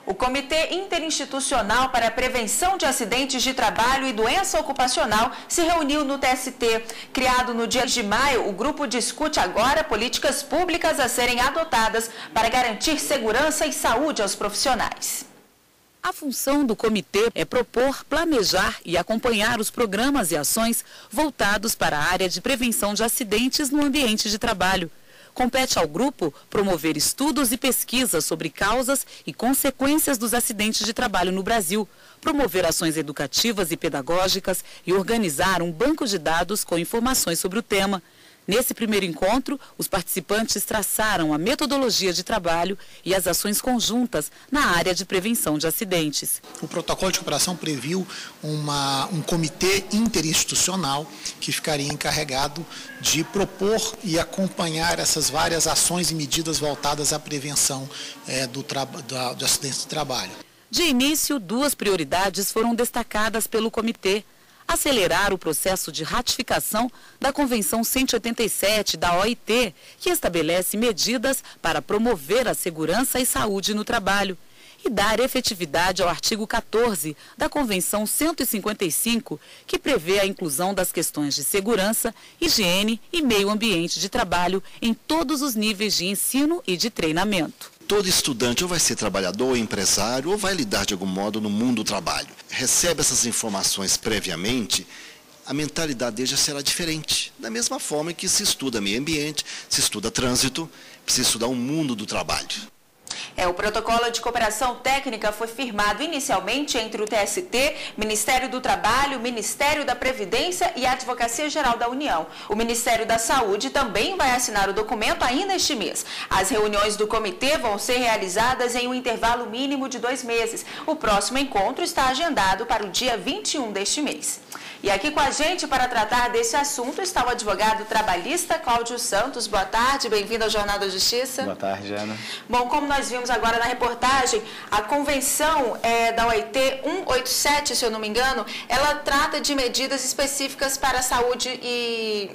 O Comitê Interinstitucional para a Prevenção de Acidentes de Trabalho e Doença Ocupacional se reuniu no TST. Criado no dia de maio, o grupo discute agora políticas públicas a serem adotadas para garantir segurança e saúde aos profissionais. A função do comitê é propor, planejar e acompanhar os programas e ações voltados para a área de prevenção de acidentes no ambiente de trabalho. Compete ao grupo promover estudos e pesquisas sobre causas e consequências dos acidentes de trabalho no Brasil, promover ações educativas e pedagógicas e organizar um banco de dados com informações sobre o tema. Nesse primeiro encontro, os participantes traçaram a metodologia de trabalho e as ações conjuntas na área de prevenção de acidentes. O protocolo de cooperação previu um comitê interinstitucional que ficaria encarregado de propor e acompanhar essas várias ações e medidas voltadas à prevenção do acidente de trabalho. De início, duas prioridades foram destacadas pelo comitê: acelerar o processo de ratificação da Convenção 187 da OIT, que estabelece medidas para promover a segurança e saúde no trabalho, e dar efetividade ao artigo 14 da Convenção 155, que prevê a inclusão das questões de segurança, higiene e meio ambiente de trabalho em todos os níveis de ensino e de treinamento. Todo estudante ou vai ser trabalhador ou empresário ou vai lidar de algum modo no mundo do trabalho. Recebe essas informações previamente, a mentalidade dele já será diferente. Da mesma forma que se estuda meio ambiente, se estuda trânsito, se estudar o mundo do trabalho. O protocolo de cooperação técnica foi firmado inicialmente entre o TST, Ministério do Trabalho, Ministério da Previdência e a Advocacia Geral da União. O Ministério da Saúde também vai assinar o documento ainda este mês. As reuniões do comitê vão ser realizadas em um intervalo mínimo de 2 meses. O próximo encontro está agendado para o dia 21 deste mês. E aqui com a gente para tratar desse assunto está o advogado trabalhista Cláudio Santos. Boa tarde, bem-vindo ao Jornal da Justiça. Boa tarde, Ana. Bom, como nós vimos agora na reportagem, a convenção da OIT 187, se eu não me engano, ela trata de medidas específicas para a saúde e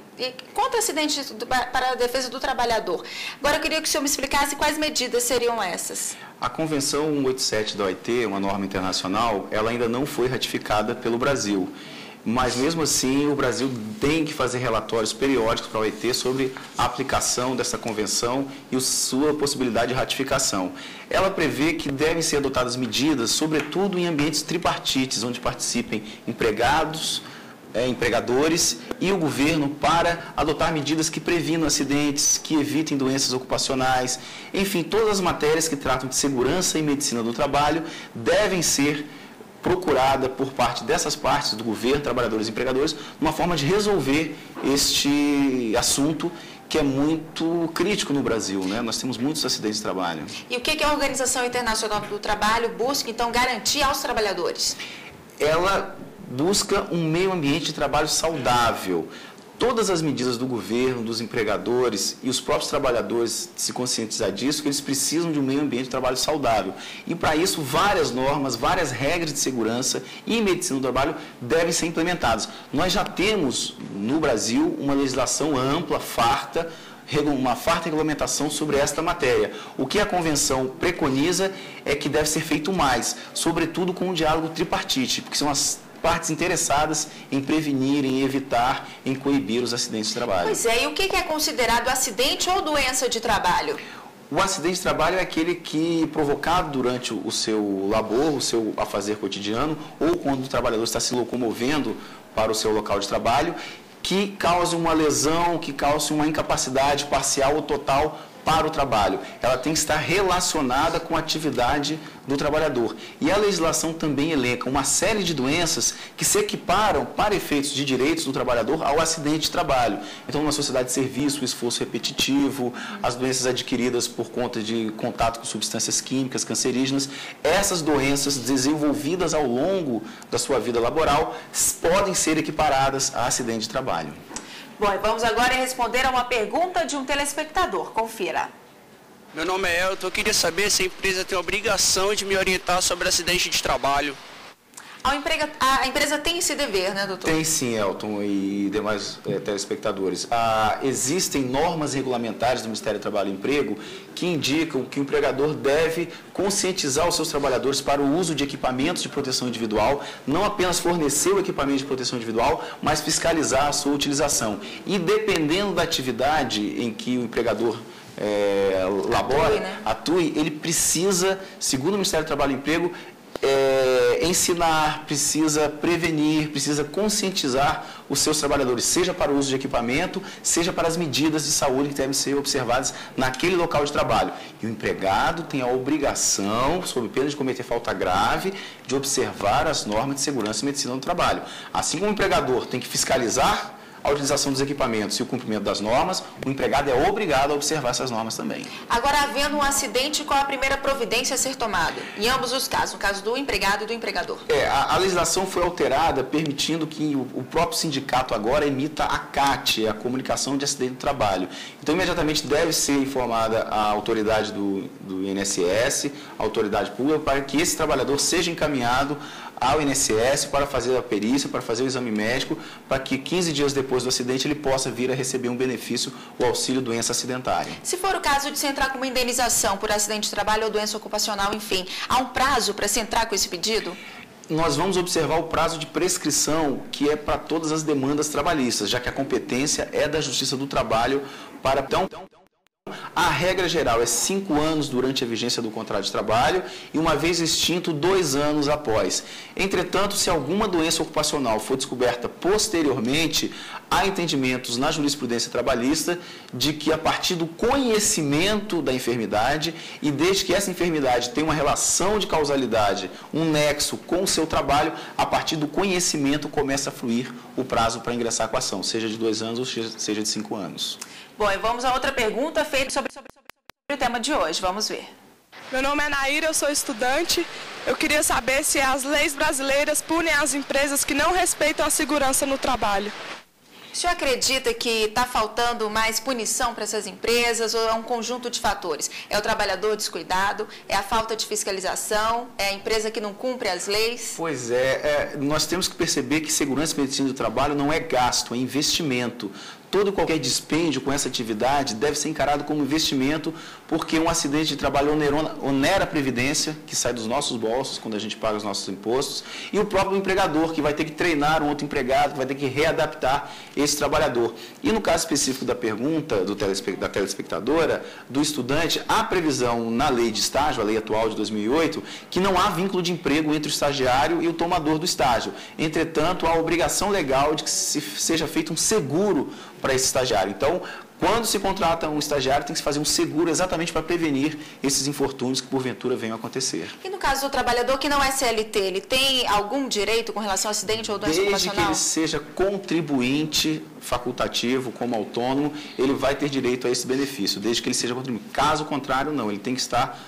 contra acidentes, para a defesa do trabalhador. Agora eu queria que o senhor me explicasse quais medidas seriam essas. A Convenção 187 da OIT, uma norma internacional, ela ainda não foi ratificada pelo Brasil. Mas, mesmo assim, o Brasil tem que fazer relatórios periódicos para a OIT sobre a aplicação dessa convenção e sua possibilidade de ratificação. Ela prevê que devem ser adotadas medidas, sobretudo em ambientes tripartites, onde participem empregados, empregadores e o governo, para adotar medidas que previnam acidentes, que evitem doenças ocupacionais. Enfim, todas as matérias que tratam de segurança e medicina do trabalho devem ser procurada por parte dessas partes do governo, trabalhadores e empregadores, uma forma de resolver este assunto que é muito crítico no Brasil, né? Nós temos muitos acidentes de trabalho. E o que a Organização Internacional do Trabalho busca, então, garantir aos trabalhadores? Ela busca um meio ambiente de trabalho saudável. Todas as medidas do governo, dos empregadores e os próprios trabalhadores se conscientizar disso, que eles precisam de um meio ambiente de trabalho saudável. E para isso, várias normas, várias regras de segurança e medicina do trabalho devem ser implementadas. Nós já temos no Brasil uma legislação ampla, uma farta regulamentação sobre esta matéria. O que a Convenção preconiza é que deve ser feito mais, sobretudo com um diálogo tripartite, porque são as partes interessadas em prevenir, em evitar, em coibir os acidentes de trabalho. Pois é, e o que é considerado acidente ou doença de trabalho? O acidente de trabalho é aquele que, provocado durante o seu labor, o seu afazer cotidiano, ou quando o trabalhador está se locomovendo para o seu local de trabalho, que cause uma lesão, que cause uma incapacidade parcial ou total para o trabalho. Ela tem que estar relacionada com a atividade do trabalhador. E a legislação também elenca uma série de doenças que se equiparam, para efeitos de direitos do trabalhador, ao acidente de trabalho. Então, numa sociedade de serviço, o esforço repetitivo, as doenças adquiridas por conta de contato com substâncias químicas, cancerígenas, essas doenças desenvolvidas ao longo da sua vida laboral podem ser equiparadas a acidente de trabalho. Bom, e vamos agora responder a uma pergunta de um telespectador. Confira. Meu nome é Elton. Eu queria saber se a empresa tem a obrigação de me orientar sobre acidente de trabalho. A empresa tem esse dever, né, doutor? Tem sim, Elton e demais telespectadores. Existem normas regulamentares do Ministério do Trabalho e Emprego que indicam que o empregador deve conscientizar os seus trabalhadores para o uso de equipamentos de proteção individual, não apenas fornecer o equipamento de proteção individual, mas fiscalizar a sua utilização. E dependendo da atividade em que o empregador atue, ele precisa, segundo o Ministério do Trabalho e Emprego, ensinar, precisa prevenir, precisa conscientizar os seus trabalhadores, seja para o uso de equipamento, seja para as medidas de saúde que devem ser observadas naquele local de trabalho. E o empregado tem a obrigação, sob pena de cometer falta grave, de observar as normas de segurança e medicina do trabalho. Assim como o empregador tem que fiscalizar a utilização dos equipamentos e o cumprimento das normas, o empregado é obrigado a observar essas normas também. Agora, havendo um acidente, qual a primeira providência a ser tomada? Em ambos os casos, no caso do empregado e do empregador. A legislação foi alterada, permitindo que o próprio sindicato agora emita a CAT, a Comunicação de Acidente do Trabalho. Então, imediatamente deve ser informada a autoridade do INSS, a autoridade pública, para que esse trabalhador seja encaminhado ao INSS para fazer a perícia, para fazer o exame médico, para que 15 dias depois do acidente ele possa vir a receber um benefício, o auxílio doença acidentária. Se for o caso de se entrar com uma indenização por acidente de trabalho ou doença ocupacional, enfim, há um prazo para se entrar com esse pedido? Nós vamos observar o prazo de prescrição, que é para todas as demandas trabalhistas, já que a competência é da Justiça do Trabalho para... A regra geral é 5 anos durante a vigência do contrato de trabalho e, uma vez extinto, 2 anos após. Entretanto, se alguma doença ocupacional for descoberta posteriormente, há entendimentos na jurisprudência trabalhista de que, a partir do conhecimento da enfermidade e desde que essa enfermidade tenha uma relação de causalidade, um nexo com o seu trabalho, a partir do conhecimento começa a fluir o prazo para ingressar com a ação, seja de 2 anos ou seja de 5 anos. Bom, e vamos a outra pergunta feita sobre o tema de hoje. Vamos ver. Meu nome é Naíra, eu sou estudante. Eu queria saber se as leis brasileiras punem as empresas que não respeitam a segurança no trabalho. O senhor acredita que está faltando mais punição para essas empresas ou é um conjunto de fatores? É o trabalhador descuidado? É a falta de fiscalização? É a empresa que não cumpre as leis? Pois nós temos que perceber que segurança e medicina do trabalho não é gasto, é investimento. Todo e qualquer dispêndio com essa atividade deve ser encarado como investimento, porque um acidente de trabalho onera a previdência, que sai dos nossos bolsos, quando a gente paga os nossos impostos, e o próprio empregador, que vai ter que treinar um outro empregado, que vai ter que readaptar esse trabalhador. E no caso específico da pergunta da telespectadora, do estudante, há previsão na lei de estágio, a lei atual de 2008, que não há vínculo de emprego entre o estagiário e o tomador do estágio. Entretanto, há a obrigação legal de que seja feito um seguro para esse estagiário. Então, quando se contrata um estagiário, tem que se fazer um seguro exatamente para prevenir esses infortúnios que porventura venham a acontecer. E no caso do trabalhador que não é CLT, ele tem algum direito com relação ao acidente ou doença ocupacional? Desde que ele seja contribuinte facultativo, como autônomo, ele vai ter direito a esse benefício, desde que ele seja contribuinte. Caso contrário, não, ele tem que estar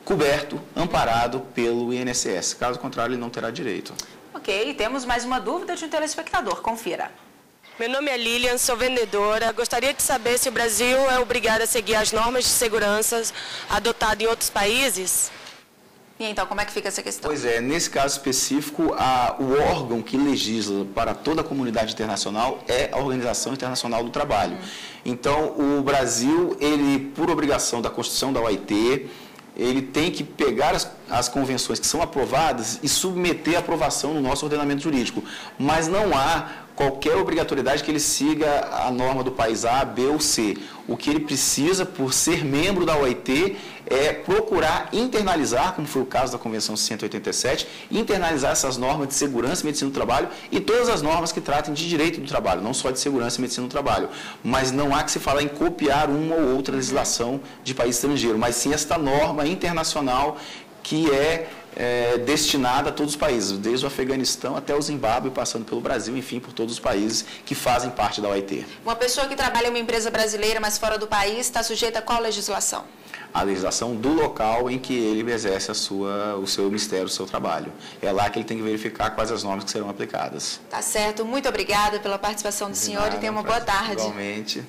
coberto, amparado pelo INSS. Caso contrário, ele não terá direito. Ok, temos mais uma dúvida de um telespectador. Confira. Meu nome é Lilian, sou vendedora. Gostaria de saber se o Brasil é obrigado a seguir as normas de segurança adotadas em outros países. E então, como é que fica essa questão? Pois é, nesse caso específico, o órgão que legisla para toda a comunidade internacional é a Organização Internacional do Trabalho. Então, o Brasil, ele, por obrigação da Constituição da OIT, ele tem que pegar as convenções que são aprovadas e submeter a aprovação no nosso ordenamento jurídico. Mas não há qualquer obrigatoriedade que ele siga a norma do país A, B ou C. O que ele precisa, por ser membro da OIT, é procurar internalizar, como foi o caso da Convenção 187, internalizar essas normas de segurança e medicina do trabalho e todas as normas que tratem de direito do trabalho, não só de segurança e medicina do trabalho. Mas não há que se falar em copiar uma ou outra legislação de país estrangeiro, mas sim esta norma internacional que é destinada a todos os países, desde o Afeganistão até o Zimbábue, passando pelo Brasil, enfim, por todos os países que fazem parte da OIT. Uma pessoa que trabalha em uma empresa brasileira, mas fora do país, está sujeita a qual legislação? A legislação do local em que ele exerce o seu mistério, o seu trabalho. É lá que ele tem que verificar quais as normas que serão aplicadas. Tá certo. Muito obrigada pela participação do senhor e tenha uma boa tarde. Igualmente.